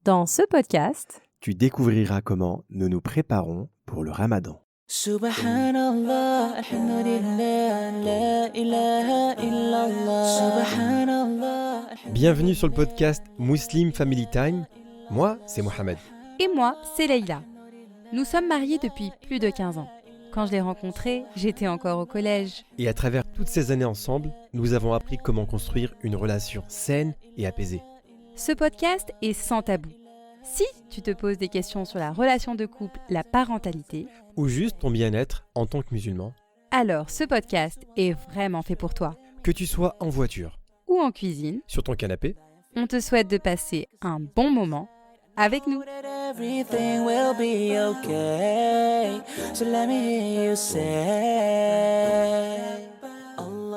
Dans ce podcast, tu découvriras comment nous nous préparons pour le Ramadan. Subhanallah, alhamdulillah, la ilaha illallah. Subhanallah. Bienvenue sur le podcast Muslim Family Time. Moi, c'est Mohamed. et moi, c'est Leïla. Nous sommes mariés depuis plus de 15 ans. Quand je l'ai rencontré, j'étais encore au collège. Et à travers toutes ces années ensemble, nous avons appris comment construire une relation saine et apaisée. Ce podcast est sans tabou. Si tu te poses des questions sur la relation de couple, la parentalité, Ou juste ton bien-être en tant que musulman. alors ce podcast est vraiment fait pour toi. Que tu sois en voiture, Ou en cuisine, sur ton canapé, on te souhaite de passer un bon moment avec nous. That everything will be okay. So let me hear you say.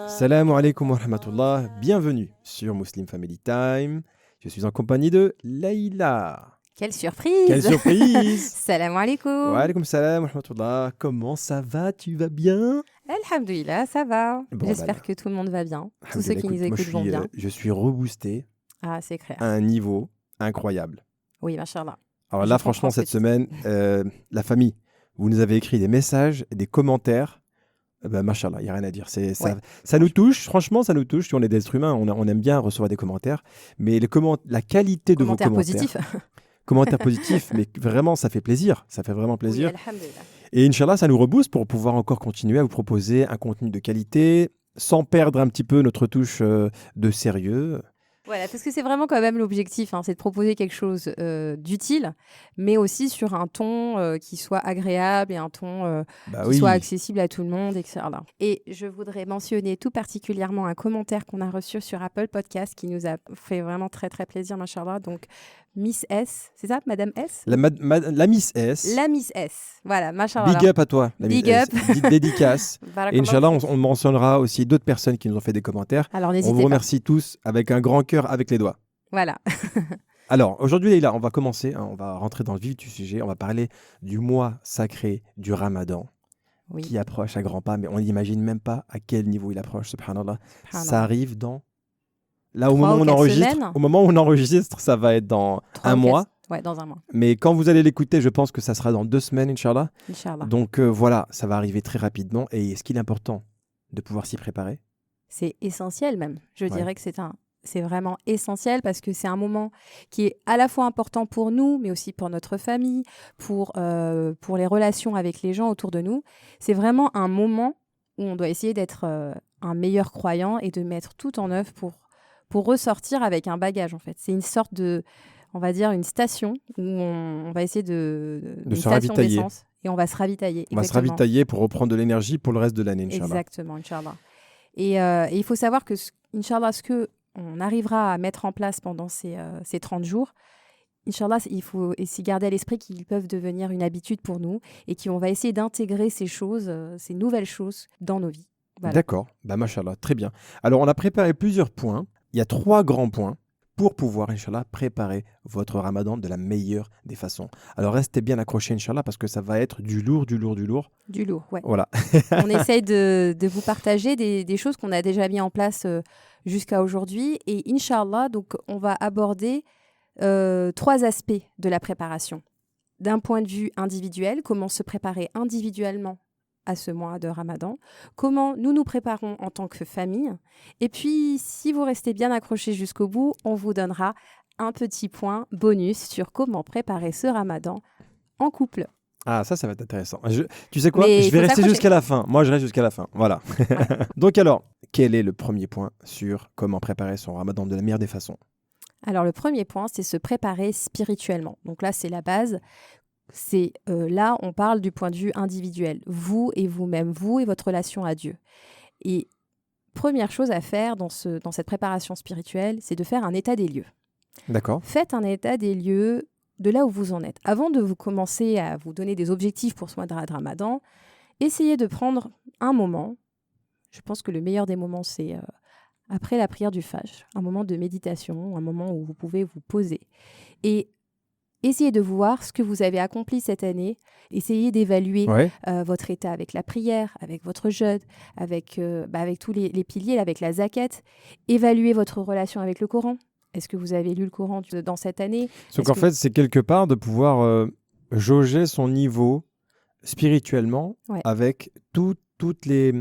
Salam alaikum wa rahmatullah, bienvenue sur Muslim Family Time. Je suis en compagnie de Leïla. Quelle surprise! Quelle surprise! Salam alaikum! Wa alaikum salam wa rahmatullah. Comment ça va? Tu vas bien? Alhamdulillah, ça va. Bon, J'espère bah, que tout le monde va bien. Tous ceux qui nous Écoute, moi, écoutent vont bien. je suis reboosté Ah, c'est clair. à un niveau incroyable. Oui, machallah. Alors Je là, comprends franchement, ce que cette tu dis. semaine, la famille, vous nous avez écrit des messages, des commentaires. Machallah, il n'y a rien à dire. Ouais. Ça nous touche, franchement, ça nous touche. Si on est des êtres humains, on aime bien recevoir des commentaires. Mais la qualité de vos Commentaires commentaires. positifs. Commentaires positifs, mais vraiment, ça fait plaisir. Ça fait vraiment plaisir. Oui, alhamdulillah. Et Inch'Allah, ça nous rebooste pour pouvoir encore continuer à vous proposer un contenu de qualité, sans perdre un petit peu notre touche de sérieux. Voilà, parce que c'est vraiment quand même l'objectif, c'est de proposer quelque chose d'utile, mais aussi sur un ton qui soit agréable et un ton Bah qui oui. soit accessible à tout le monde, etc. Et je voudrais mentionner tout particulièrement un commentaire qu'on a reçu sur Apple Podcast qui nous a fait vraiment très très plaisir, machallah. Donc Miss S, c'est ça, Madame S? La Miss S. La Miss S, voilà, machallah. Big up à toi, la Big Miss S. up. Dédicace. Et Barakallah. Inch'Allah, on mentionnera aussi d'autres personnes qui nous ont fait des commentaires. Alors On n'hésitez vous pas. remercie tous avec un grand cœur avec les doigts. Voilà. Alors, aujourd'hui, Leïla, on va commencer, on va rentrer dans le vif du sujet. On va parler du mois sacré du Ramadan Oui. qui approche à grands pas, mais on n'imagine même pas à quel niveau il approche, subhanallah. Subhanallah. Ça arrive dans... Là, au 3 moment, ou où on 4 enregistre, semaines. au moment où on enregistre, ça va être dans 3 un ou 4 mois. Ouais, dans un mois, Mais quand vous allez l'écouter, je pense que ça sera dans 2 semaines, Inch'Allah. Inch'Allah. Donc voilà, ça va arriver très rapidement. Et est-ce qu'il est important de pouvoir s'y préparer? C'est essentiel même. Je Ouais. dirais que c'est vraiment essentiel parce que c'est un moment qui est à la fois important pour nous, mais aussi pour notre famille, pour les relations avec les gens autour de nous. C'est vraiment un moment où on doit essayer d'être un meilleur croyant et de mettre tout en œuvre pour ressortir avec un bagage, en fait. C'est une sorte de, on va dire, une station où on va essayer une se station ravitailler. d'essence et on va se ravitailler. On va se Exactement. ravitailler pour reprendre de l'énergie pour le reste de l'année, Inch'Allah. Exactement, Inch'Allah. Et il faut savoir que, Inch'Allah, ce qu'on arrivera à mettre en place pendant ces 30 jours, Inch'Allah, il faut essayer de garder à l'esprit qu'ils peuvent devenir une habitude pour nous et qu'on va essayer d'intégrer ces choses, ces nouvelles choses dans nos vies. Voilà. D'accord, machallah, très bien. Alors, on a préparé plusieurs points. Il y a 3 grands points pour pouvoir, Inch'Allah, préparer votre Ramadan de la meilleure des façons. Alors, restez bien accrochés, Inch'Allah, parce que ça va être du lourd. Du lourd, ouais. Voilà. On essaye de vous partager des choses qu'on a déjà mis en place jusqu'à aujourd'hui. Et Inch'Allah, donc, on va aborder 3 aspects de la préparation. D'un point de vue individuel, comment se préparer individuellement à ce mois de Ramadan, comment nous nous préparons en tant que famille. Et puis, si vous restez bien accrochés jusqu'au bout, on vous donnera un petit point bonus sur comment préparer ce Ramadan en couple. Ah, ça va être intéressant. Tu sais quoi? Mais Je il vais faut rester s'accrocher. jusqu'à la fin. Moi, je reste jusqu'à la fin. Voilà. Donc alors, quel est le premier point sur comment préparer son Ramadan de la meilleure des façons? Alors, le premier point, c'est se préparer spirituellement. Donc là, c'est la base. C'est là, on parle du point de vue individuel. Vous et vous-même, vous et votre relation à Dieu. Et première chose à faire dans cette préparation spirituelle, c'est de faire un état des lieux. D'accord. Faites un état des lieux de là où vous en êtes. Avant de vous commencer à vous donner des objectifs pour ce mois de Ramadan, essayez de prendre un moment. Je pense que le meilleur des moments, c'est après la prière du Fajr, un moment de méditation, un moment où vous pouvez vous poser. Et essayez de voir ce que vous avez accompli cette année. Essayez d'évaluer votre état avec la prière, avec votre jeûne, avec tous les piliers, avec la zakat. Évaluez votre relation avec le Coran. Est-ce que vous avez lu le Coran dans cette année? Donc Est-ce en que- fait, c'est quelque part de pouvoir jauger son niveau spirituellement Ouais. avec toutes les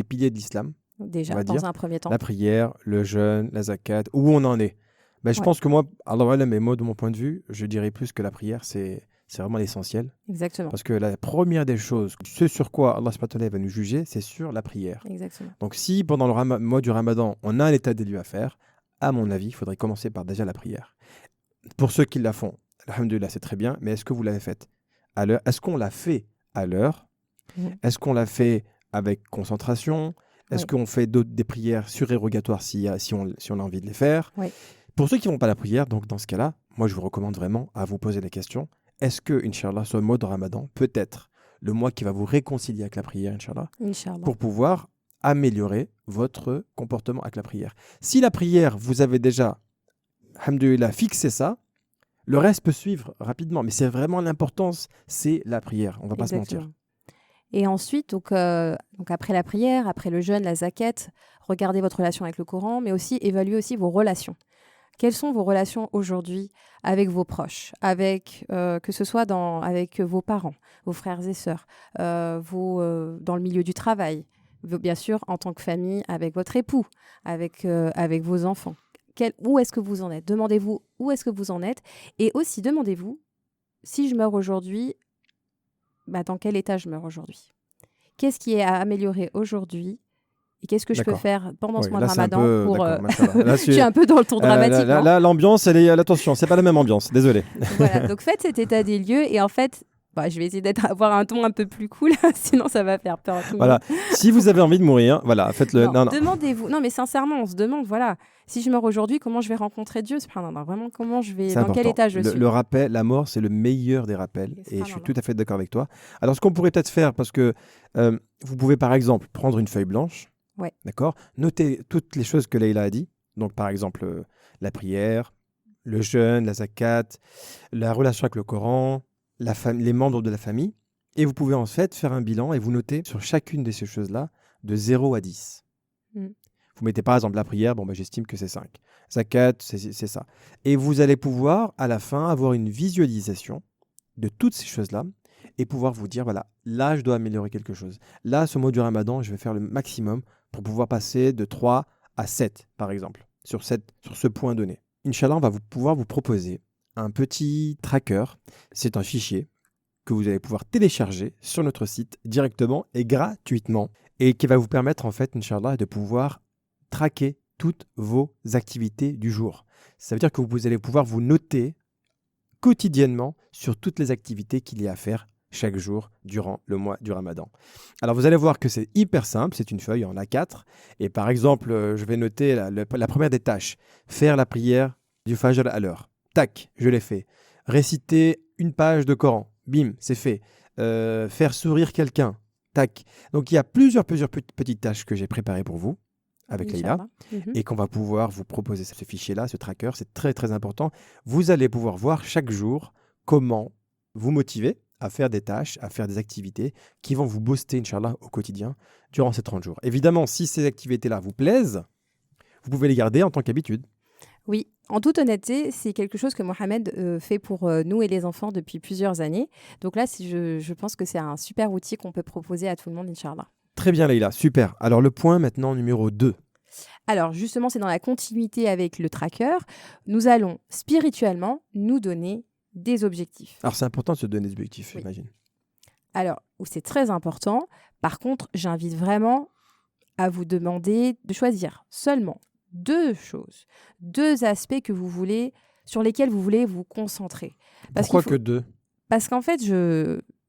piliers de l'islam. Déjà, on va dans dire, un premier temps. La prière, le jeûne, la zakat, où on en est. Ben, je Ouais. pense que moi, alors voilà, mais moi, de mon point de vue, je dirais plus que la prière, c'est vraiment l'essentiel. Exactement. Parce que la première des choses, ce sur quoi Allah subhanahu wa ta'ala va nous juger, c'est sur la prière. Exactement. Donc si pendant le mois du Ramadan, on a un état des lieux à faire, à mon avis, il faudrait commencer par déjà la prière. Pour ceux qui la font, alhamdoulilah, c'est très bien, mais est-ce que vous l'avez faite à l'heure? Est-ce qu'on l'a fait à l'heure? Est-ce qu'on l'a fait avec concentration? Est-ce qu'on fait des prières surérogatoires si on a envie de les faire? Oui. Pour ceux qui ne font pas la prière, donc dans ce cas-là, moi je vous recommande vraiment à vous poser des questions. Est-ce que, Inch'Allah, ce mois de Ramadan peut être le mois qui va vous réconcilier avec la prière, Inch'Allah, Inch'Allah. pour pouvoir améliorer votre comportement avec la prière? Si la prière, vous avez déjà, alhamdoulilah, fixé ça, le reste peut suivre rapidement. Mais c'est vraiment l'importance, c'est la prière. On ne va pas se mentir. Exactement. Et ensuite, donc après la prière, après le jeûne, la zakat, regardez votre relation avec le Coran, mais aussi évaluez aussi vos relations. Quelles sont vos relations aujourd'hui avec vos proches, que ce soit avec vos parents, vos frères et sœurs, dans le milieu du travail, bien sûr en tant que famille, avec votre époux, avec vos enfants. Où est-ce que vous en êtes? Demandez-vous où est-ce que vous en êtes. Et aussi, demandez-vous, si je meurs aujourd'hui, dans quel état je meurs aujourd'hui? Qu'est-ce qui est à améliorer aujourd'hui? Et qu'est-ce que je peux D'accord. faire pendant ce Oui, mois là, de c'est un Ramadan peu- pour... d'accord, machallah. Là, Je suis un peu dans le ton dramatique. non là, l'ambiance, elle est... Attention, c'est pas la même ambiance. Désolé. Voilà, donc faites cet état des lieux et en fait, je vais essayer d'avoir un ton un peu plus cool, sinon ça va faire peur à tout le Voilà. monde. Si vous avez envie de mourir, voilà, faites-le. Non, Non, non. demandez-vous. Non, mais sincèrement, on se demande, voilà, si je meurs aujourd'hui, comment je vais rencontrer Dieu? Subhanallah, vraiment, comment je vais, C'est dans quel important. état je suis? Le rappel, la mort, c'est le meilleur des rappels. Et je suis Subhanallah. tout à fait d'accord avec toi. Alors, ce qu'on pourrait peut-être faire, parce que vous pouvez par exemple prendre une feuille blanche, Ouais. d'accord, noter toutes les choses que Leïla a dit. Donc, par exemple, la prière, le jeûne, la zakat, la relation avec le Coran, les membres de la famille. Et vous pouvez en fait faire un bilan et vous notez sur chacune de ces choses-là de 0 à 10. Vous mettez par exemple la prière, j'estime que c'est 5. Zakat, c'est ça. Et vous allez pouvoir à la fin avoir une visualisation de toutes ces choses-là et pouvoir vous dire, voilà, là je dois améliorer quelque chose. Là, ce mois du Ramadan, je vais faire le maximum pour pouvoir passer de 3 à 7, par exemple, sur ce point donné. Inch'Allah, on va pouvoir vous proposer un petit tracker. C'est un fichier que vous allez pouvoir télécharger sur notre site directement et gratuitement et qui va vous permettre en fait, Inch'Allah, de pouvoir traquer toutes vos activités du jour. Ça veut dire que vous allez pouvoir vous noter quotidiennement sur toutes les activités qu'il y a à faire chaque jour durant le mois du Ramadan. Alors vous allez voir que c'est hyper simple, c'est une feuille en A4 et par exemple, je vais noter la première des tâches, faire la prière du Fajr à l'heure. Tac, je l'ai fait. Réciter une page de Coran. Bim, c'est fait. Faire sourire quelqu'un. Tac. Donc, il y a plusieurs petites tâches que j'ai préparées pour vous avec Leïla et qu'on va pouvoir vous proposer ce fichier-là, ce tracker. C'est très, très important. Vous allez pouvoir voir chaque jour comment vous motiver à faire des tâches, à faire des activités qui vont vous booster, Inch'Allah, au quotidien durant ces 30 jours. Évidemment, si ces activités-là vous plaisent, vous pouvez les garder en tant qu'habitude. Oui, en toute honnêteté, c'est quelque chose que Mohamed fait pour nous et les enfants depuis plusieurs années. Donc là, je pense que c'est un super outil qu'on peut proposer à tout le monde, Inch'Allah. Très bien, Leïla, super. Alors, le point maintenant numéro 2. Alors, justement, c'est dans la continuité avec le tracker. Nous allons spirituellement nous donner des objectifs. Alors, c'est important de se donner des objectifs, Oui. j'imagine. Alors, c'est très important. Par contre, j'invite vraiment à vous demander de choisir seulement 2 choses, 2 aspects sur lesquels vous voulez vous concentrer. Pourquoi que 2? Parce qu'en fait,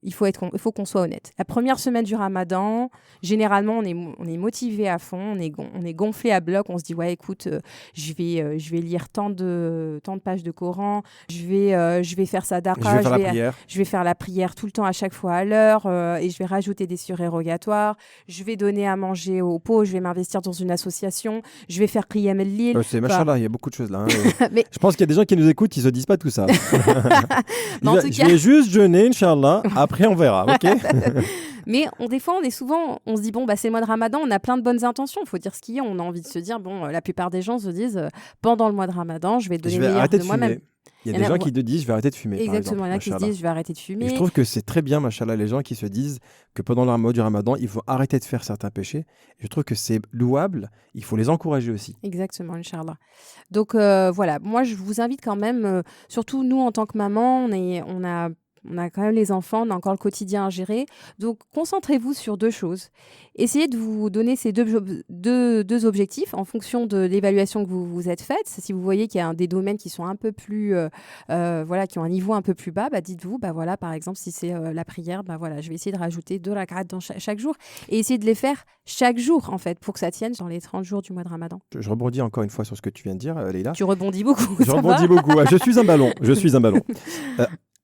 il faut qu'on soit honnête. La première semaine du Ramadan, généralement, on est motivé à fond, on est gonflé à bloc. On se dit, ouais, écoute, je vais lire tant de pages de Coran, je vais faire sadaqa, Je vais faire la prière. je vais faire la prière tout le temps à chaque fois à l'heure et je vais rajouter des surérogatoires, je vais donner à manger aux pauvres, je vais m'investir dans une association, je vais faire Qiyam al-Lil. C'est machallah, il y a beaucoup de choses là. Mais- Je pense qu'il y a des gens qui nous écoutent, ils se disent pas tout ça. Mais en tout Je cas- vais juste jeûner, Inch'Allah. après, on verra, ok? Mais des fois, on se dit, bon, bah, c'est le mois de Ramadan, on a plein de bonnes intentions. Il faut dire ce qu'il y a. On a envie de se dire, bon, la plupart des gens se disent, pendant le mois de Ramadan, je vais donner Je le vais meilleur arrêter de de moi-même. fumer. Il y a Il y des en a- gens qui te disent, je vais arrêter de fumer, par Exactement, exemple. il y en a qui se Machallah. disent, je vais arrêter de Et fumer. je trouve que c'est très bien, machallah, les gens qui se disent que pendant le mois du Ramadan, il faut arrêter de faire certains péchés. Je trouve que c'est louable. Il faut les encourager aussi. Exactement, Inch'Allah. Donc voilà, moi je vous invite quand même, surtout nous en tant que maman, on a quand même les enfants, on a encore le quotidien à gérer. Donc concentrez-vous sur deux choses. Essayez de vous donner ces deux objectifs en fonction de l'évaluation que vous vous êtes faite. Si vous voyez qu'il y a des domaines qui sont un peu plus, voilà, qui ont un niveau un peu plus bas, bah dites-vous, bah voilà, par exemple, si c'est la prière, bah voilà, je vais essayer de rajouter 2 rak'at dans chaque jour et essayer de les faire chaque jour en fait pour que ça tienne dans les 30 jours du mois de Ramadan. Je rebondis encore une fois sur ce que tu viens de dire, Leïla. Tu rebondis beaucoup. Je ça va rebondis beaucoup. Ouais, je suis un ballon. Je suis un ballon.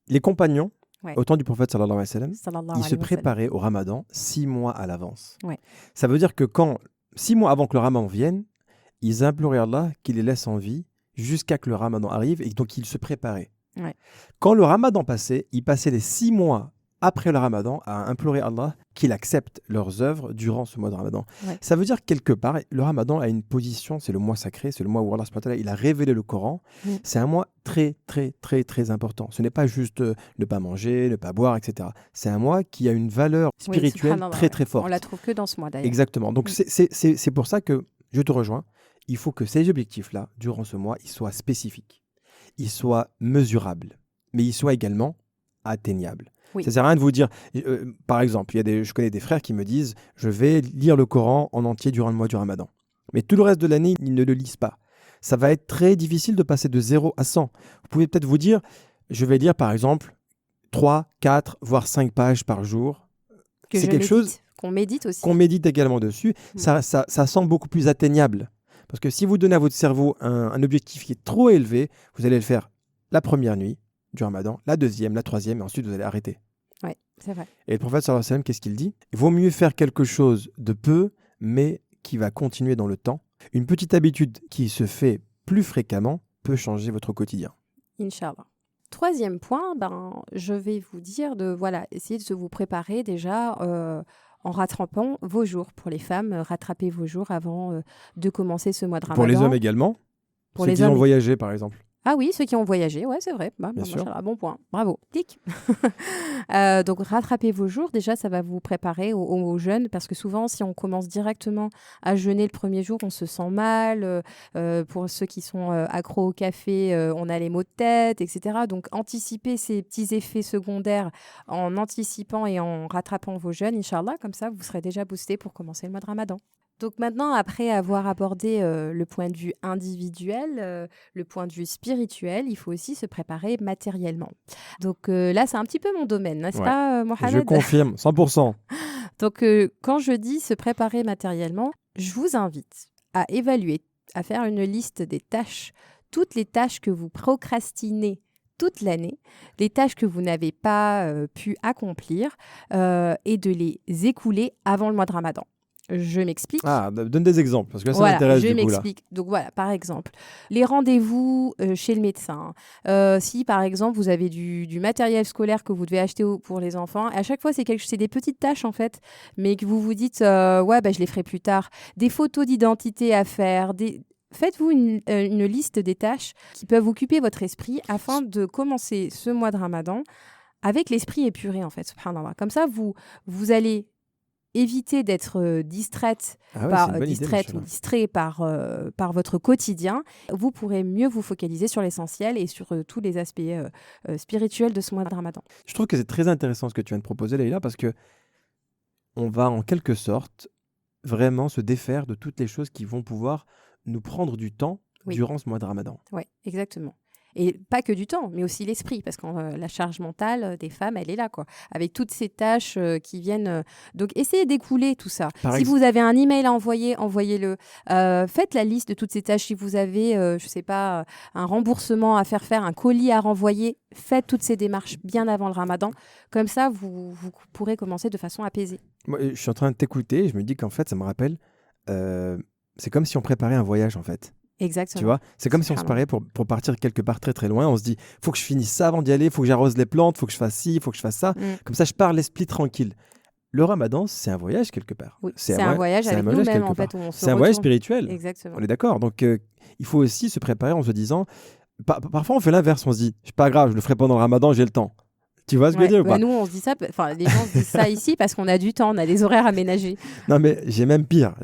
Les compagnons, Ouais. au temps du prophète sallallahu alayhi wa sallam, Sallallahu ils alayhi se wa sallam. préparaient au Ramadan 6 mois à l'avance. Ouais. Ça veut dire que 6 mois avant que le Ramadan vienne, ils imploraient Allah qu'il les laisse en vie jusqu'à que le Ramadan arrive et donc ils se préparaient. Ouais. Quand le Ramadan passait, ils passaient les 6 mois après le Ramadan à implorer Allah qu'il accepte leurs œuvres durant ce mois de Ramadan. Ouais. Ça veut dire quelque part, le Ramadan a une position, c'est le mois sacré, c'est le mois où Allah subhanahu wa ta'ala, il a révélé le Coran. C'est un mois très, très, très, très important. Ce n'est pas juste ne pas manger, ne pas boire, etc. C'est un mois qui a une valeur spirituelle subhanallah, très, très forte. On la trouve que dans ce mois d'ailleurs. Exactement. Donc, c'est pour ça que je te rejoins. Il faut que ces objectifs-là, durant ce mois, ils soient spécifiques, ils soient mesurables, mais ils soient également atteignables. Oui. Ça ne sert à rien de vous dire, par exemple, je connais des frères qui me disent, je vais lire le Coran en entier durant le mois du Ramadan. Mais tout le reste de l'année, ils ne le lisent pas. Ça va être très difficile de passer de 0 à 100. Vous pouvez peut-être vous dire, je vais lire par exemple 3, 4, voire 5 pages par jour. Que c'est je quelque médite, chose qu'on médite aussi. qu'on médite également dessus. Ça semble beaucoup plus atteignable. Parce que si vous donnez à votre cerveau un objectif qui est trop élevé, vous allez le faire la première nuit du Ramadan, la deuxième, la troisième, et ensuite vous allez arrêter. Oui, c'est vrai. Et le prophète sallallahu alayhi wa sallam, qu'est-ce qu'il dit? Il vaut mieux faire quelque chose de peu, mais qui va continuer dans le temps. Une petite habitude qui se fait plus fréquemment peut changer votre quotidien. Inch'Allah. Troisième point, je vais vous dire essayer de vous préparer déjà en rattrapant vos jours. Pour les femmes, rattrapez vos jours avant de commencer ce mois de Ramadan. Pour les hommes également. Pour ceux les qui hommes ont voyagé, par exemple. Ah oui, ceux qui ont voyagé, ouais, c'est vrai. Bien sûr. Machallah, bon point. Bravo. Tic. Donc, rattrapez vos jours. Déjà, ça va vous préparer au jeûne parce que souvent, si on commence directement à jeûner le premier jour, on se sent mal. Pour ceux qui sont accros au café, on a les maux de tête, etc. Donc, anticipez ces petits effets secondaires en anticipant et en rattrapant vos jeûnes, Inch'Allah. Comme ça, vous serez déjà boosté pour commencer le mois de Ramadan. Donc maintenant, après avoir abordé le point de vue individuel, le point de vue spirituel, il faut aussi se préparer matériellement. Donc là, c'est un petit peu mon domaine, n'est-ce pas, Mohamed? Je confirme, 100%. Donc quand je dis se préparer matériellement, je vous invite à évaluer, à faire une liste des tâches, toutes les tâches que vous procrastinez toute l'année, les tâches que vous n'avez pas pu accomplir et de les écouler avant le mois de Ramadan. Je m'explique. Ah, donne des exemples, parce que ça voilà, m'intéresse je du coup là. m'explique. Donc voilà, par exemple, les rendez-vous chez le médecin. Si par exemple vous avez du matériel scolaire que vous devez acheter pour les enfants, à chaque fois c'est des petites tâches en fait, mais que vous vous dites je les ferai plus tard. Des photos d'identité à faire, Faites-vous une liste des tâches qui peuvent occuper votre esprit afin de commencer ce mois de Ramadan avec l'esprit épuré en fait. Subhanallah. Comme ça, vous allez éviter d'être distraite ou distrait par votre quotidien. Vous pourrez mieux vous focaliser sur l'essentiel et sur tous les aspects spirituels de ce mois de Ramadan. Je trouve que c'est très intéressant ce que tu viens de proposer, Leïla, parce que on va en quelque sorte vraiment se défaire de toutes les choses qui vont pouvoir nous prendre du temps durant ce mois de Ramadan. Oui, exactement. Et pas que du temps, mais aussi l'esprit, parce que la charge mentale des femmes, elle est là, quoi. Avec toutes ces tâches qui viennent. Donc, essayez d'écouler tout ça. Si vous avez un email à envoyer, envoyez-le. Faites la liste de toutes ces tâches. Si vous avez, un remboursement à faire, un colis à renvoyer, faites toutes ces démarches bien avant le Ramadan. Comme ça, vous pourrez commencer de façon apaisée. Moi, je suis en train de t'écouter et je me dis qu'en fait, ça me rappelle, c'est comme si on préparait un voyage, en fait. Exactement. Tu vois, c'est comme si on se Subhanallah. parlait pour partir quelque part très très loin. On se dit, faut que je finisse ça avant d'y aller, faut que j'arrose les plantes, faut que je fasse ci, faut que je fasse ça. Mm. Comme ça, je pars l'esprit tranquille. Le ramadan, c'est un voyage quelque part. Oui, c'est un voyage c'est un avec voyage nous-mêmes, quelque en part. fait, où on se C'est un voyage retourne. spirituel. Exactement. On est d'accord. Donc, il faut aussi se préparer en se disant, parfois on fait l'inverse. On se dit, c'est pas grave, je le ferai pendant le ramadan, j'ai le temps. Tu vois ce que je veux Ouais. dire ou pas? Nous, on se dit ça, enfin, les gens se disent ça ici parce qu'on a du temps, on a des horaires aménagés. Non, mais j'ai même pire.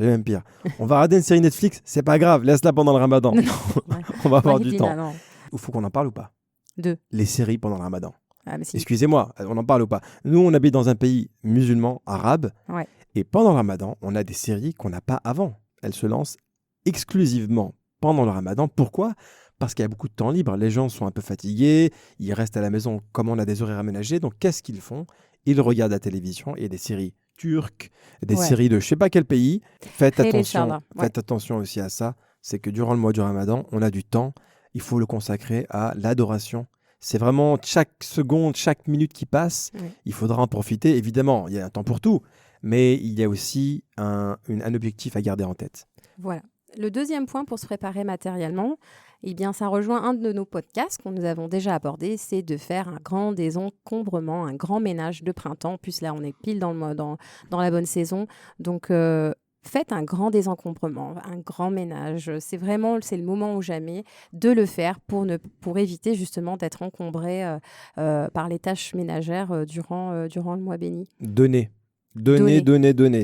On va regarder une série Netflix, c'est pas grave, laisse-la pendant le ramadan. Non, ouais. On va avoir du Wahidina, temps. non. Il faut qu'on en parle ou pas? Deux. Les séries pendant le ramadan. Ah, mais si. Excusez-moi, on en parle ou pas? Nous, on habite dans un pays musulman, arabe, Ouais. et pendant le ramadan, on a des séries qu'on n'a pas avant. Elles se lancent exclusivement pendant le ramadan. Pourquoi? Parce qu'il y a beaucoup de temps libre. Les gens sont un peu fatigués, ils restent à la maison comme on a des horaires aménagés. Donc, qu'est-ce qu'ils font? Ils regardent la télévision et des séries turques, des Ouais. séries de je sais pas quel pays. Faites Khayr, attention, Inch'Allah. Ouais. faites attention aussi à ça. C'est que durant le mois du ramadan, on a du temps. Il faut le consacrer à l'adoration. C'est vraiment chaque seconde, chaque minute qui passe, Ouais. il faudra en profiter. Évidemment, il y a un temps pour tout, mais il y a aussi un objectif à garder en tête. Voilà. Le deuxième point pour se préparer matériellement, eh bien, ça rejoint un de nos podcasts qu'on nous avons déjà abordé, c'est de faire un grand désencombrement, un grand ménage de printemps. En plus, là, on est pile dans la bonne saison. Donc, faites un grand désencombrement, un grand ménage. C'est le moment ou jamais de le faire pour éviter justement d'être encombré par les tâches ménagères durant le mois béni. Donnez.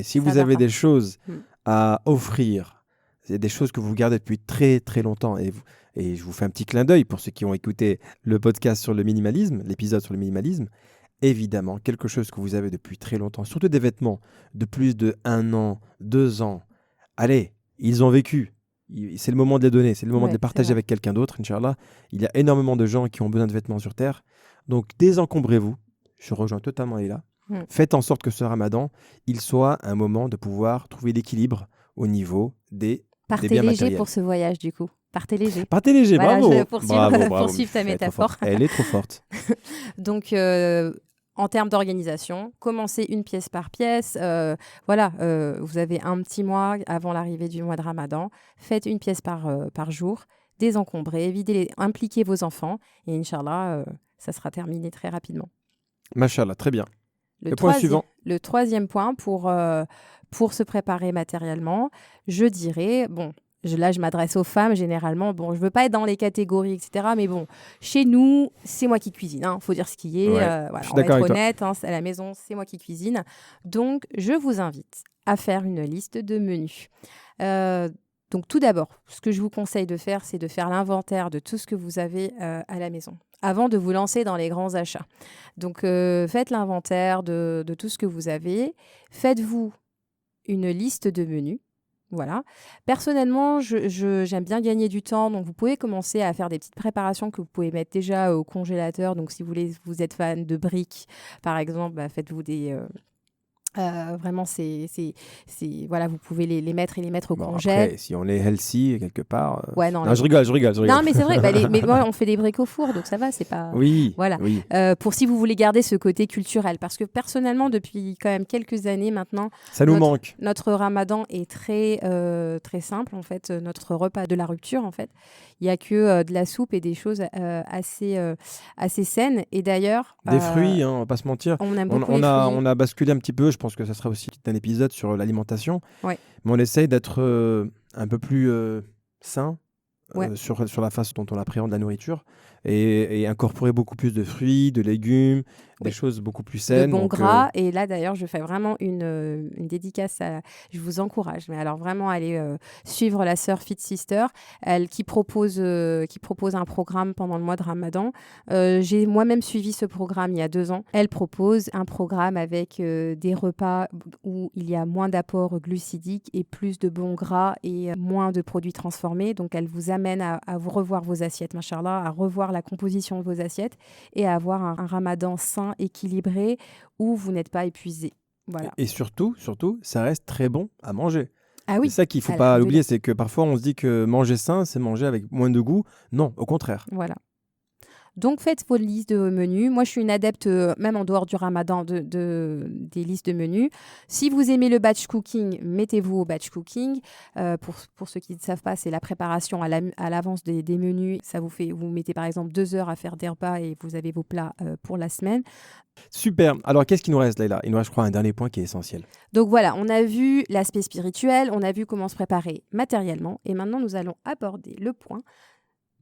Si vous Sadaqa. avez des choses Mm. à offrir, c'est des choses que vous gardez depuis très très longtemps, et je vous fais un petit clin d'œil pour ceux qui ont écouté le podcast sur le minimalisme, l'épisode sur le minimalisme. Évidemment, quelque chose que vous avez depuis très longtemps, surtout des vêtements de plus de 1 an, 2 ans. Allez, ils ont vécu. C'est le moment de les donner, c'est le moment Ouais, de les c'est partager vrai. avec quelqu'un d'autre, Inch'Allah. Il y a énormément de gens qui ont besoin de vêtements sur Terre. Donc, désencombrez-vous. Je rejoins totalement Leïla. Mm. Faites en sorte que ce ramadan, il soit un moment de pouvoir trouver l'équilibre au niveau des Partez biens léger matériels. pour ce voyage, du coup. Partez léger. Partez léger, Voilà, bravo. je vais poursuivre- Bravo. poursuivre ta Elle est trop métaphore. forte. Elle est trop forte. Donc, en termes d'organisation, commencez une pièce par pièce. Vous avez un petit mois avant l'arrivée du mois de Ramadan. Faites une pièce par jour. Désencombrez, impliquez vos enfants. Et Inch'Allah, ça sera terminé très rapidement. Machallah, très bien. Le point suivant. Le troisième point pour se préparer matériellement, je dirais, là je m'adresse aux femmes généralement, je veux pas être dans les catégories, etc. Mais bon, chez nous, c'est moi qui cuisine, hein, faut dire ce qui est. Ouais, Voilà, je suis on va d'accord être avec toi. honnête, hein, à la maison, c'est moi qui cuisine. Donc, je vous invite à faire une liste de menus. Donc, tout d'abord, ce que je vous conseille de faire, c'est de faire l'inventaire de tout ce que vous avez à la maison avant de vous lancer dans les grands achats. Donc, faites l'inventaire de tout ce que vous avez. Faites-vous une liste de menus. Voilà. Personnellement, j'aime bien gagner du temps. Donc, vous pouvez commencer à faire des petites préparations que vous pouvez mettre déjà au congélateur. Donc, si vous êtes fan de briques, par exemple, faites-vous des... vraiment, voilà, vous pouvez les mettre et les mettre au congèle. Après, si on est healthy quelque part. Ouais, non, je rigole. Non, mais c'est vrai. Mais moi, on fait des briques au four, donc ça va, c'est pas. Oui. Voilà. Oui. Pour si vous voulez garder ce côté culturel, parce que personnellement, depuis quand même quelques années maintenant, Ça nous manque. notre Ramadan est très très simple en fait. Notre repas de la rupture en fait, il y a que de la soupe et des choses assez saines. Et d'ailleurs, Des fruits, hein, on va pas se mentir. on aime beaucoup les fruits. On a basculé un petit peu. Je pense que ça sera aussi un épisode sur l'alimentation. Ouais. Mais on essaye d'être un peu plus sain Ouais. sur la façon dont on appréhende la nourriture et incorporer beaucoup plus de fruits, de légumes, des choses beaucoup plus de saines. bon donc, gras. Et là, d'ailleurs, je fais vraiment une dédicace. Je vous encourage. Mais alors, vraiment, allez suivre la sœur Fit Sister, qui propose un programme pendant le mois de Ramadan. J'ai moi-même suivi ce programme il y a 2 ans. Elle propose un programme avec des repas où il y a moins d'apports glucidiques et plus de bons gras et moins de produits transformés. Donc, elle vous amène à vous revoir vos assiettes, machallah, à revoir la composition de vos assiettes et à avoir un Ramadan sain, équilibré, où vous n'êtes pas épuisé. Voilà. Et surtout, ça reste très bon à manger. Ah oui. C'est ça qu'il ne faut pas oublier, c'est que parfois on se dit que manger sain, c'est manger avec moins de goût. Non, au contraire. Voilà. Donc, faites vos listes de menus. Moi, je suis une adepte, même en dehors du ramadan, des listes de menus. Si vous aimez le batch cooking, mettez-vous au batch cooking. Pour ceux qui ne savent pas, c'est la préparation à l'avance des menus. Vous mettez par exemple 2 heures à faire des repas et vous avez vos plats pour la semaine. Super. Alors, qu'est-ce qu'il nous reste, Leïla? Il nous reste, je crois, un dernier point qui est essentiel. Donc voilà, on a vu l'aspect spirituel, on a vu comment se préparer matériellement. Et maintenant, nous allons aborder le point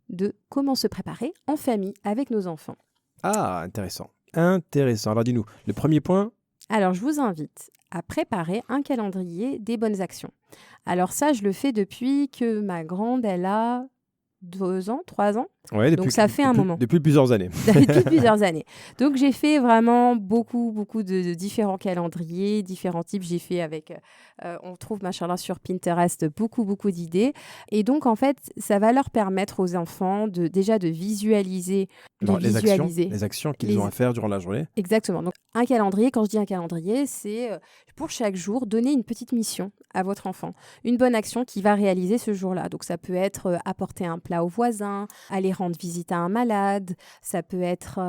de comment se préparer en famille avec nos enfants. Ah, intéressant. Intéressant. Alors, dis-nous, le premier point. Alors, je vous invite à préparer un calendrier des bonnes actions. Alors ça, je le fais depuis que ma grande, elle a 2 ans, 3 ans. Ouais, Donc ça fait un moment. Depuis plusieurs années. Depuis plusieurs années. Donc j'ai fait vraiment beaucoup de différents calendriers, différents types. J'ai fait avec, on trouve machallah sur Pinterest beaucoup d'idées. Et donc en fait, ça va leur permettre aux enfants déjà de visualiser. Les actions qu'ils ont à faire durant la journée. Exactement. Donc un calendrier, quand je dis un calendrier, c'est pour chaque jour donner une petite mission à votre enfant. Une bonne action qu'il va réaliser ce jour-là. Donc ça peut être apporter un plat au voisin, aller rendre visite à un malade, ça peut être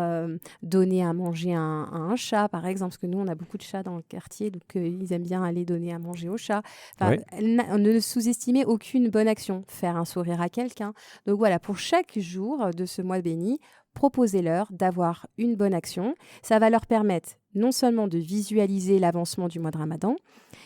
donner à manger à un chat, par exemple, parce que nous, on a beaucoup de chats dans le quartier, donc ils aiment bien aller donner à manger aux chats. Enfin, ne sous-estimez aucune bonne action, faire un sourire à quelqu'un. Donc voilà, pour chaque jour de ce mois béni, proposez-leur d'avoir une bonne action. Ça va leur permettre non seulement de visualiser l'avancement du mois de Ramadan,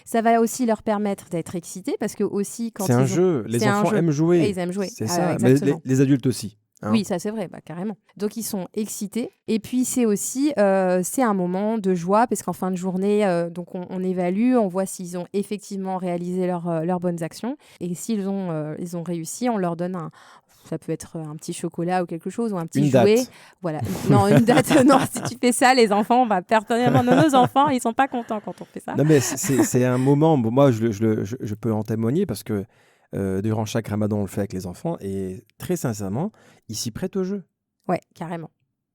ça va aussi leur permettre d'être excités parce que aussi quand c'est un jeu, les enfants aiment jouer. Et ils aiment jouer. C'est ça, mais les adultes aussi. Hein. Oui, ça c'est vrai, carrément. Donc ils sont excités. Et puis c'est aussi c'est un moment de joie parce qu'en fin de journée, donc on évalue, on voit s'ils ont effectivement réalisé leurs bonnes actions. Et s'ils ont, ils ont réussi, on leur donne ça peut être un petit chocolat ou quelque chose, ou un petit jouet. Date. Voilà. Non, une date, non. Si tu fais ça, les enfants, on va perdre nos enfants. Ils sont pas contents quand on fait ça. Non, mais c'est un moment, moi je peux en témoigner parce que durant chaque ramadan, on le fait avec les enfants et très sincèrement, ils s'y prêtent au jeu. Ouais, carrément.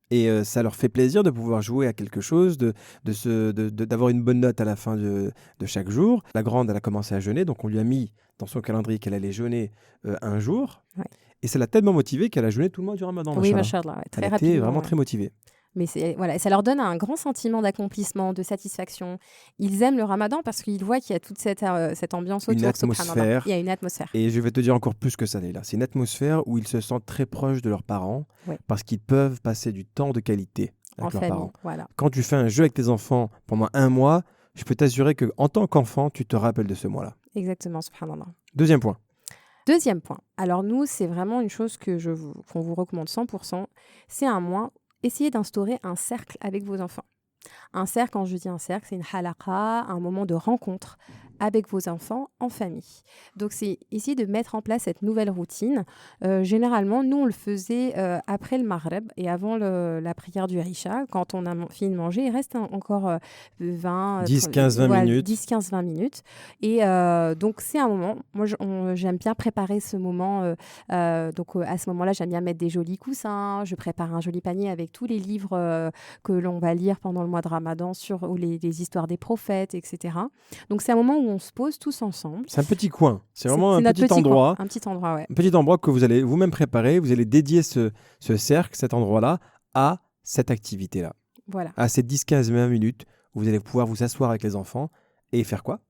Et ça leur fait plaisir de pouvoir jouer à quelque chose, d'avoir une bonne note à la fin de chaque jour. La grande, elle a commencé à jeûner, donc on lui a mis dans son calendrier qu'elle allait jeûner un jour. Ouais. Et ça l'a tellement motivée qu'elle a jeûné tout le mois du ramadan. Oui, machallah, très elle rapidement. était vraiment très motivée. Mais voilà, ça leur donne un grand sentiment d'accomplissement, de satisfaction. Ils aiment le ramadan parce qu'ils voient qu'il y a toute cette ambiance autour. Une atmosphère. Il y a une atmosphère. Et je vais te dire encore plus que ça, Leïla. C'est une atmosphère où ils se sentent très proches de leurs parents parce qu'ils peuvent passer du temps de qualité avec leurs parents. Voilà. Quand tu fais un jeu avec tes enfants pendant un mois, je peux t'assurer qu'en tant qu'enfant, tu te rappelles de ce mois-là. Exactement, subhanallah. Deuxième point. Deuxième point. Alors nous, c'est vraiment une chose qu'on vous recommande 100%. C'est un mois. Essayez d'instaurer un cercle avec vos enfants. Un cercle, quand je dis un cercle, c'est une halaqa, un moment de rencontre avec vos enfants en famille. Donc, c'est essayer de mettre en place cette nouvelle routine. Généralement, nous, on le faisait après le Maghreb et avant la prière du Isha. Quand on a fini de manger, il reste encore 10-15-20 minutes. 10-15-20 minutes. Et donc, c'est un moment. Moi, j'aime bien préparer ce moment. Donc, à ce moment-là, j'aime bien mettre des jolis coussins. Je prépare un joli panier avec tous les livres que l'on va lire pendant le mois de Ramadan ou les histoires des prophètes, etc. Donc, c'est un moment où on se pose tous ensemble. C'est un petit coin. C'est vraiment un petit endroit. Un petit endroit, ouais. Un petit endroit que vous allez vous-même préparer. Vous allez dédier ce cercle, cet endroit-là, à cette activité-là. Voilà. À ces 10-15-20 minutes où vous allez pouvoir vous asseoir avec les enfants et faire quoi?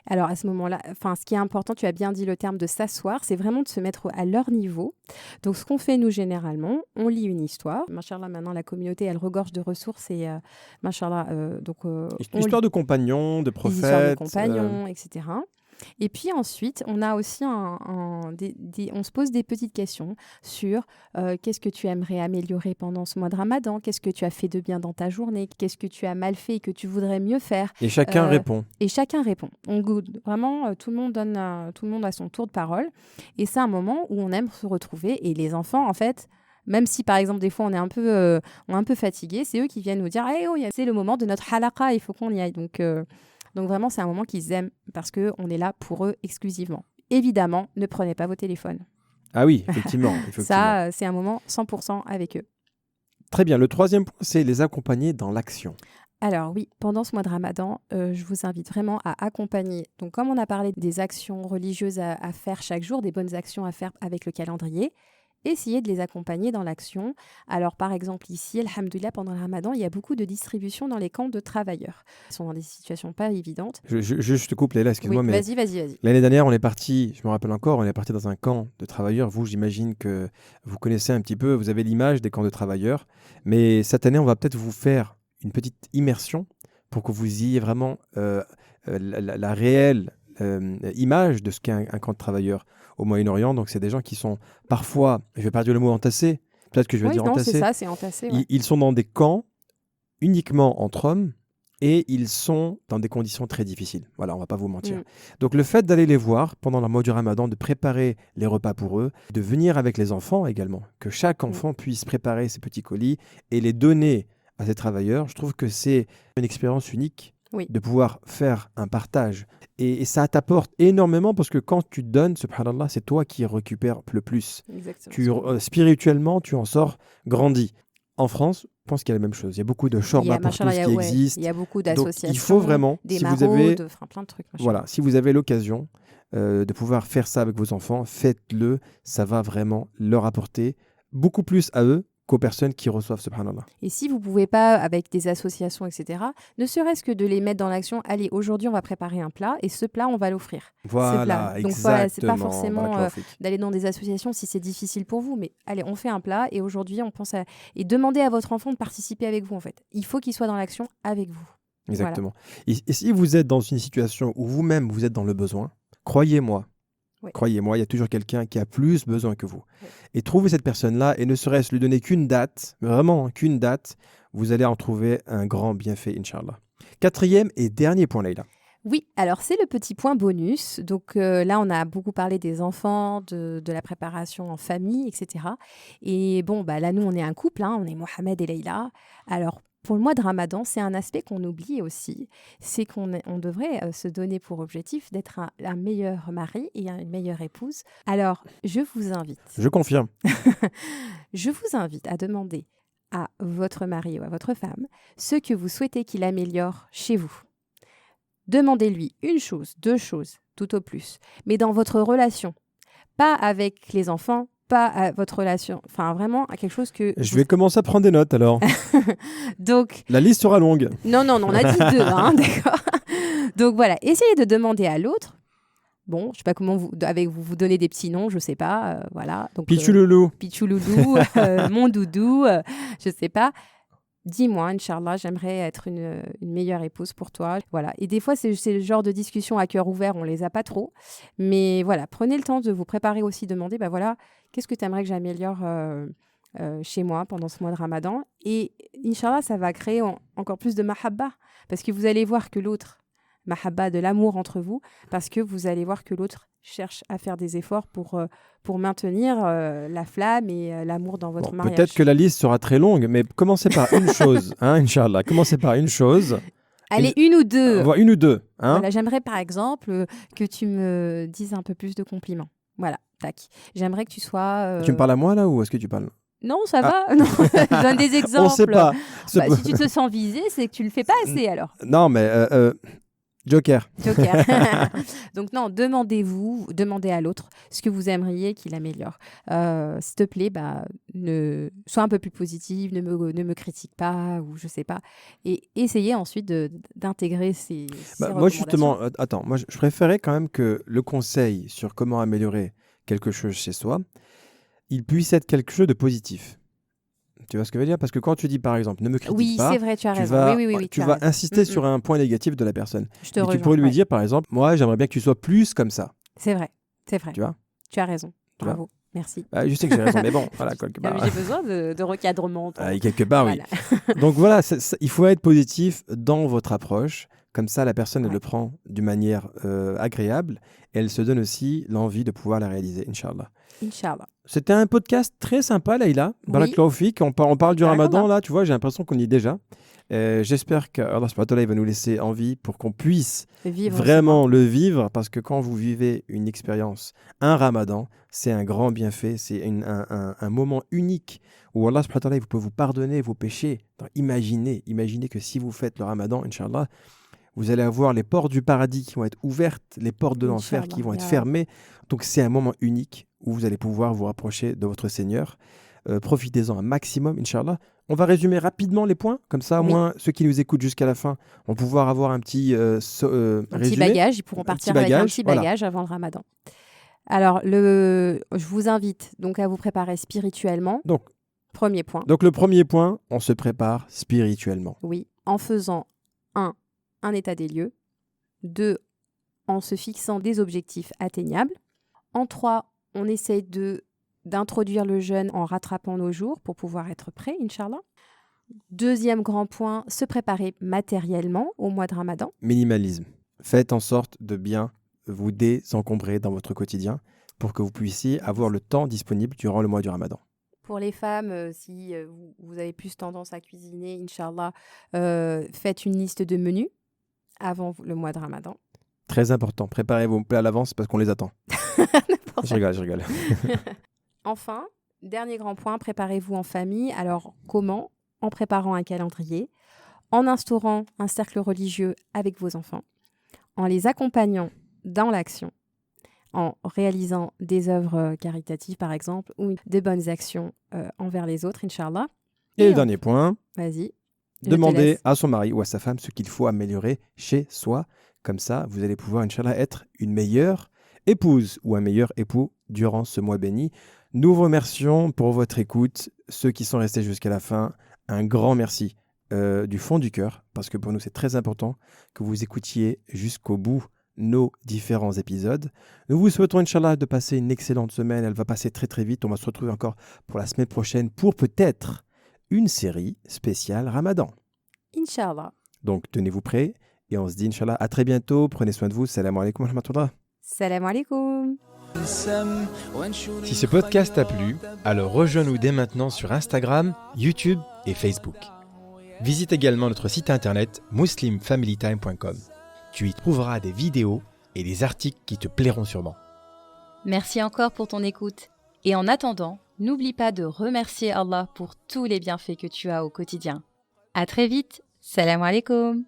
Alors, à ce moment-là, ce qui est important, tu as bien dit le terme de s'asseoir, c'est vraiment de se mettre à leur niveau. Donc, ce qu'on fait, nous, généralement, on lit une histoire. Machallah, maintenant, la communauté, elle regorge de ressources et, machallah, histoire de compagnons, de prophètes. Histoires de compagnons, etc. Et puis ensuite, on a aussi on se pose des petites questions sur qu'est-ce que tu aimerais améliorer pendant ce mois de Ramadan, qu'est-ce que tu as fait de bien dans ta journée, qu'est-ce que tu as mal fait et que tu voudrais mieux faire. Et chacun répond. Et chacun répond. Vraiment, tout le monde a son tour de parole. Et c'est un moment où on aime se retrouver. Et les enfants, en fait, même si par exemple des fois on est un peu fatigué, c'est eux qui viennent nous dire c'est le moment de notre halaqa, il faut qu'on y aille. Donc vraiment, c'est un moment qu'ils aiment parce qu'on est là pour eux exclusivement. Évidemment, ne prenez pas vos téléphones. Ah oui, effectivement. Ça, c'est un moment 100% avec eux. Très bien. Le troisième point, c'est les accompagner dans l'action. Alors oui, pendant ce mois de Ramadan, je vous invite vraiment à accompagner. Donc comme on a parlé des actions religieuses à faire chaque jour, des bonnes actions à faire avec le calendrier, essayez de les accompagner dans l'action. Alors, par exemple, ici, alhamdoulilah, pendant le ramadan, il y a beaucoup de distribution dans les camps de travailleurs. Ils sont dans des situations pas évidentes. Je te coupe, Leïla, excuse-moi, Oui, mais vas-y. l'année dernière, on est parti, je me rappelle encore, on est parti dans un camp de travailleurs. Vous, j'imagine que vous connaissez un petit peu, vous avez l'image des camps de travailleurs. Mais cette année, on va peut-être vous faire une petite immersion pour que vous ayez vraiment la réelle image de ce qu'est un camp de travailleurs au Moyen-Orient. Donc, c'est des gens qui sont parfois, je vais pas dire le mot entassés, peut-être que je vais Oui, dire non, c'est entassés. ça, c'est entassé. Ouais. Ils sont dans des camps uniquement entre hommes et ils sont dans des conditions très difficiles. Voilà, on va pas vous mentir. Mm. Donc le fait d'aller les voir pendant le mois du Ramadan, de préparer les repas pour eux, de venir avec les enfants également, que chaque enfant puisse préparer ses petits colis et les donner à ces travailleurs, je trouve que c'est une expérience unique Oui. de pouvoir faire un partage. Et ça t'apporte énormément parce que quand tu donnes, subhanallah, c'est toi qui récupères le plus. Exactement. Spirituellement, tu en sors grandi. En France, je pense qu'il y a la même chose. Il y a beaucoup de shorba pour tous qui existent. Il y a beaucoup Donc, d'associations. il faut vraiment, des si vous maraudes, avez, plein de trucs. voilà, si vous avez l'occasion de pouvoir faire ça avec vos enfants, faites-le. Ça va vraiment leur apporter beaucoup plus à eux qu'aux personnes qui reçoivent, subhanallah. Et si vous ne pouvez pas, avec des associations, etc., ne serait-ce que de les mettre dans l'action, allez, aujourd'hui, on va préparer un plat et ce plat, on va l'offrir. Voilà, Donc voilà, c'est pas exactement. forcément Barakallahu fik. d'aller dans des associations si c'est difficile pour vous, mais allez, on fait un plat et aujourd'hui, on pense à... Et demandez à votre enfant de participer avec vous, en fait. Il faut qu'il soit dans l'action avec vous. Exactement. Et si vous êtes dans une situation où vous-même, vous êtes dans le besoin, croyez-moi, Oui. croyez-moi, il y a toujours quelqu'un qui a plus besoin que vous. Oui. Et trouvez cette personne-là et ne serait-ce lui donner qu'une date, vraiment qu'une date, vous allez en trouver un grand bienfait, Inch'Allah. 4e et dernier point, Leïla. Oui, alors c'est le petit point bonus. Donc là, on a beaucoup parlé des enfants, de la préparation en famille, etc. Et bon, bah, là, nous, on est un couple, hein, on est Mohamed et Leïla. Alors, pour le mois de Ramadan, c'est un aspect qu'on oublie aussi. C'est qu'on devrait se donner pour objectif d'être un meilleur mari et une meilleure épouse. Alors, je vous invite. Je confirme. Je vous invite à demander à votre mari ou à votre femme ce que vous souhaitez qu'il améliore chez vous. Demandez-lui une chose, 2 choses, tout au plus, mais dans votre relation, pas avec les enfants, pas à votre relation, enfin vraiment à quelque chose que... Je vais commencer à prendre des notes alors. Donc, La liste sera longue. non, on a dit 2, hein, d'accord. Donc voilà, essayez de demander à l'autre. Bon, je sais pas comment vous donnez des petits noms, je sais pas, voilà. Donc, Pichouloulou. Pichouloulou, mon doudou, je sais pas. Dis-moi, Inch'Allah, j'aimerais être une meilleure épouse pour toi. Voilà. Et des fois, c'est le genre de discussion à cœur ouvert, on les a pas trop. Mais voilà, prenez le temps de vous préparer aussi, demander, bah voilà, qu'est-ce que tu aimerais que j'améliore chez moi pendant ce mois de Ramadan. Et Inch'Allah, ça va créer encore plus de mahabba. Parce que vous allez voir que l'autre, mahabba, de l'amour entre vous, parce que vous allez voir que l'autre cherche à faire des efforts pour maintenir la flamme et l'amour dans votre mariage. Peut-être que la liste sera très longue, mais commencez par une chose, hein, Inch'Allah. Commencez par une chose. Allez, une ou deux. Une ou deux. Hein. Voilà, j'aimerais par exemple que tu me dises un peu plus de compliments. Voilà, tac. J'aimerais que tu sois... Tu me parles à moi là ou est-ce que tu parles? Non, ça va. Non, je donne des exemples. On ne sait pas. Bah, si tu te sens visé, c'est que tu le fais pas assez alors. Non, mais Joker. Donc non, demandez à l'autre ce que vous aimeriez qu'il améliore. S'il te plaît, sois un peu plus positive, ne me critique pas ou je sais pas. Et essayez ensuite d'intégrer ces moi justement, attends, moi je préférais quand même que le conseil sur comment améliorer quelque chose chez soi, il puisse être quelque chose de positif. Tu vois ce que je veux dire? Parce que quand tu dis, par exemple, ne me critique pas, c'est vrai, tu as raison. Tu vas insister sur un point négatif de la personne. Tu pourrais lui dire, par exemple, moi, j'aimerais bien que tu sois plus comme ça. C'est vrai. Tu vois? Tu as raison. Bravo. Merci. Je sais que j'ai raison, mais bon, voilà, quelque part. J'ai besoin de recadrement. Quelque part, voilà. Oui. Donc voilà, il faut être positif dans votre approche. Comme ça, la personne, elle le prend d'une manière agréable et elle se donne aussi l'envie de pouvoir la réaliser, Inch'Allah. Inch'Allah. C'était un podcast très sympa, Leïla. Barakallahu fik. On parle du Ramadan, là, tu vois, j'ai l'impression qu'on y est déjà. J'espère qu'Allah subhanahu wa ta'ala va nous laisser en vie pour qu'on puisse vraiment le vivre, parce que quand vous vivez une expérience, un Ramadan, c'est un grand bienfait, c'est un moment unique où Allah subhanahu wa ta'ala peut vous pardonner vos péchés. Donc, imaginez que si vous faites le Ramadan, Inch'Allah, vous allez avoir les portes du paradis qui vont être ouvertes, les portes de l'enfer qui vont être fermées. Donc c'est un moment unique. où vous allez pouvoir vous rapprocher de votre Seigneur. Profitez-en un maximum, Inch'Allah. On va résumer rapidement les points, comme ça, au Oui. moins, ceux qui nous écoutent jusqu'à la fin vont pouvoir avoir un petit Un petit résumé. bagage, ils pourront Un partir petit avec un bagage, petit voilà. bagage avant le ramadan. Alors, je vous invite donc à vous préparer spirituellement. Donc, Premier point. le premier point, on se prépare spirituellement. Oui, en faisant un état des lieux. 2, en se fixant des objectifs atteignables. En 3, on essaie d'introduire le jeûne en rattrapant nos jours pour pouvoir être prêt, Inch'Allah. Deuxième grand point, se préparer matériellement au mois de Ramadan. Minimalisme. Faites en sorte de bien vous désencombrer dans votre quotidien pour que vous puissiez avoir le temps disponible durant le mois du Ramadan. Pour les femmes, si vous avez plus tendance à cuisiner, Inch'Allah, faites une liste de menus avant le mois de Ramadan. Très important, préparez vos plats à l'avance parce qu'on les attend. Je rigole. Enfin, dernier grand point, préparez-vous en famille. Alors, comment ? En préparant un calendrier, en instaurant un cercle religieux avec vos enfants, en les accompagnant dans l'action, en réalisant des œuvres caritatives, par exemple, ou de bonnes actions envers les autres, Inch'Allah. Et le dernier point, Vas-y. Je te demandez laisse. à son mari ou à sa femme ce qu'il faut améliorer chez soi. Comme ça, vous allez pouvoir, Inch'Allah, être une meilleure épouse ou un meilleur époux durant ce mois béni. Nous vous remercions pour votre écoute. Ceux qui sont restés jusqu'à la fin, un grand merci du fond du cœur, parce que pour nous, c'est très important que vous écoutiez jusqu'au bout nos différents épisodes. Nous vous souhaitons, Inch'Allah, de passer une excellente semaine. Elle va passer très très vite. On va se retrouver encore pour la semaine prochaine pour peut-être une série spéciale Ramadan. Inch'Allah. Donc, tenez-vous prêts et on se dit, Inch'Allah, à très bientôt. Prenez soin de vous. Salam alaikum wa rahmatullah. Salam alaikum. Si ce podcast t'a plu, alors rejoins-nous dès maintenant sur Instagram, YouTube et Facebook. Visite également notre site internet muslimfamilytime.com. Tu y trouveras des vidéos et des articles qui te plairont sûrement. Merci encore pour ton écoute. Et en attendant, n'oublie pas de remercier Allah pour tous les bienfaits que tu as au quotidien. À très vite. Salam alaikum.